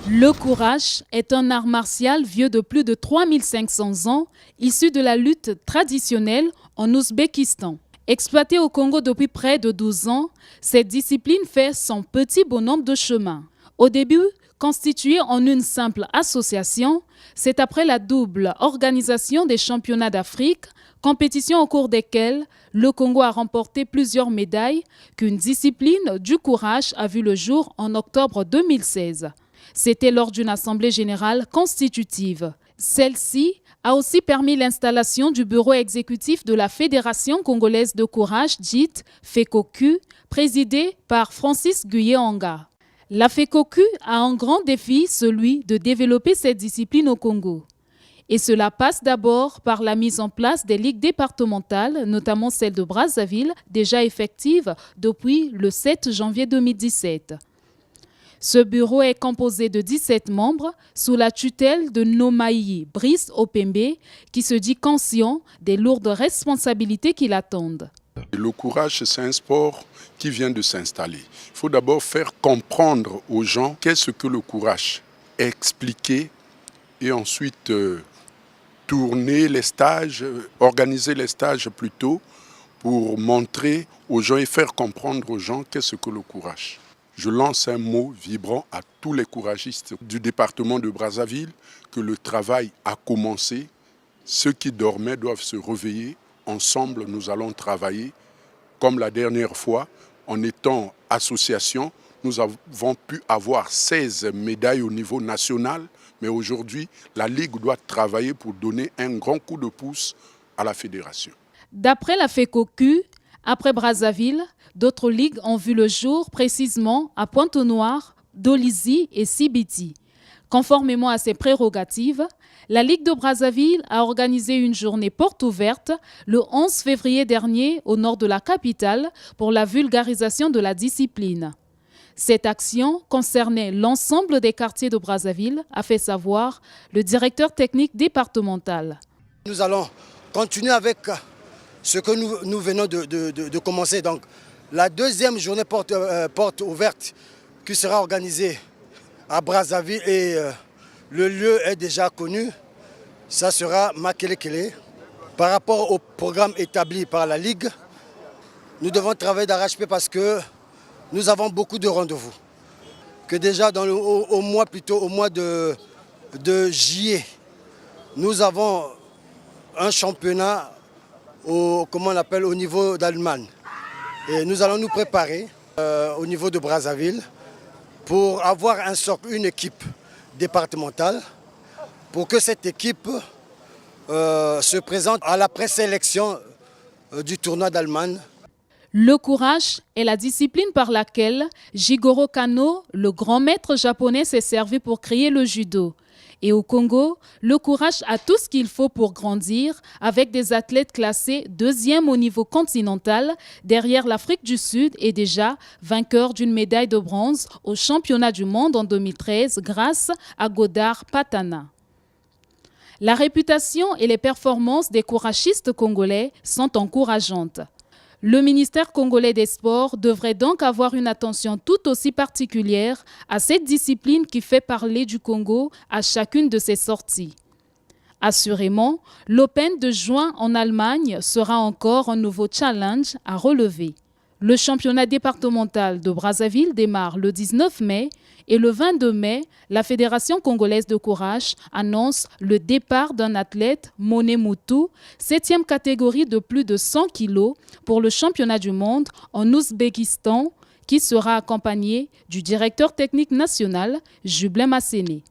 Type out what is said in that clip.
Le courage est un art martial vieux de plus de 3500 ans, issu de la lutte traditionnelle en Ouzbékistan. Exploité au Congo depuis près de 12 ans, cette discipline fait son petit bonhomme de chemin. Au début, constituée en une simple association, c'est après la double organisation des championnats d'Afrique, compétition au cours desquelles le Congo a remporté plusieurs médailles, qu'une discipline du courage a vu le jour en octobre 2016. C'était lors d'une assemblée générale constitutive. Celle-ci a aussi permis l'installation du bureau exécutif de la Fédération congolaise de courage, dite FECOCU, présidée par Francis Guyenga. La FECOCU a un grand défi, celui de développer cette discipline au Congo. Et cela passe d'abord par la mise en place des ligues départementales, notamment celle de Brazzaville, déjà effective depuis le 7 janvier 2017. Ce bureau est composé de 17 membres sous la tutelle de Nomaï Brice Opembe, qui se dit conscient des lourdes responsabilités qui l'attendent. Le courage, c'est un sport qui vient de s'installer. Il faut d'abord faire comprendre aux gens qu'est-ce que le courage, expliquer et ensuite tourner les stages, organiser les stages plutôt pour montrer aux gens et faire comprendre aux gens qu'est-ce que le courage. Je lance un mot vibrant à tous les couragistes du département de Brazzaville que le travail a commencé. Ceux qui dormaient doivent se réveiller. Ensemble, nous allons travailler. Comme la dernière fois, en étant association, nous avons pu avoir 16 médailles au niveau national. Mais aujourd'hui, la Ligue doit travailler pour donner un grand coup de pouce à la fédération. D'après la FECOCU, après Brazzaville, d'autres ligues ont vu le jour précisément à Pointe-Noire, Dolisie et Sibiti. Conformément à ses prérogatives, la Ligue de Brazzaville a organisé une journée porte ouverte le 11 février dernier au nord de la capitale pour la vulgarisation de la discipline. Cette action concernait l'ensemble des quartiers de Brazzaville, a fait savoir le directeur technique départemental. Nous allons continuer avec ce que nous venons de commencer. Donc, la deuxième journée porte ouverte qui sera organisée à Brazzaville et le lieu est déjà connu. Ça sera Makelekele. Par rapport au programme établi par la Ligue, nous devons travailler d'arrache-pied parce que nous avons beaucoup de rendez-vous. Que déjà au mois de juillet, nous avons un championnat au niveau d'Allemagne. Et nous allons nous préparer au niveau de Brazzaville pour avoir une équipe départementale pour que cette équipe se présente à la présélection du tournoi d'Allemagne. Le courage est la discipline par laquelle Jigoro Kano, le grand maître japonais, s'est servi pour créer le judo. Et au Congo, le courage a tout ce qu'il faut pour grandir avec des athlètes classés 2e au niveau continental derrière l'Afrique du Sud et déjà vainqueur d'une médaille de bronze au championnat du monde en 2013 grâce à Godard Patana. La réputation et les performances des couragistes congolais sont encourageantes. Le ministère congolais des Sports devrait donc avoir une attention tout aussi particulière à cette discipline qui fait parler du Congo à chacune de ses sorties. Assurément, l'Open de juin en Allemagne sera encore un nouveau challenge à relever. Le championnat départemental de Brazzaville démarre le 19 mai et le 22 mai, la Fédération congolaise de courage annonce le départ d'un athlète, Moné Moutou, 7e catégorie de plus de 100 kg pour le championnat du monde en Ouzbékistan, qui sera accompagné du directeur technique national, Jublin Masséné.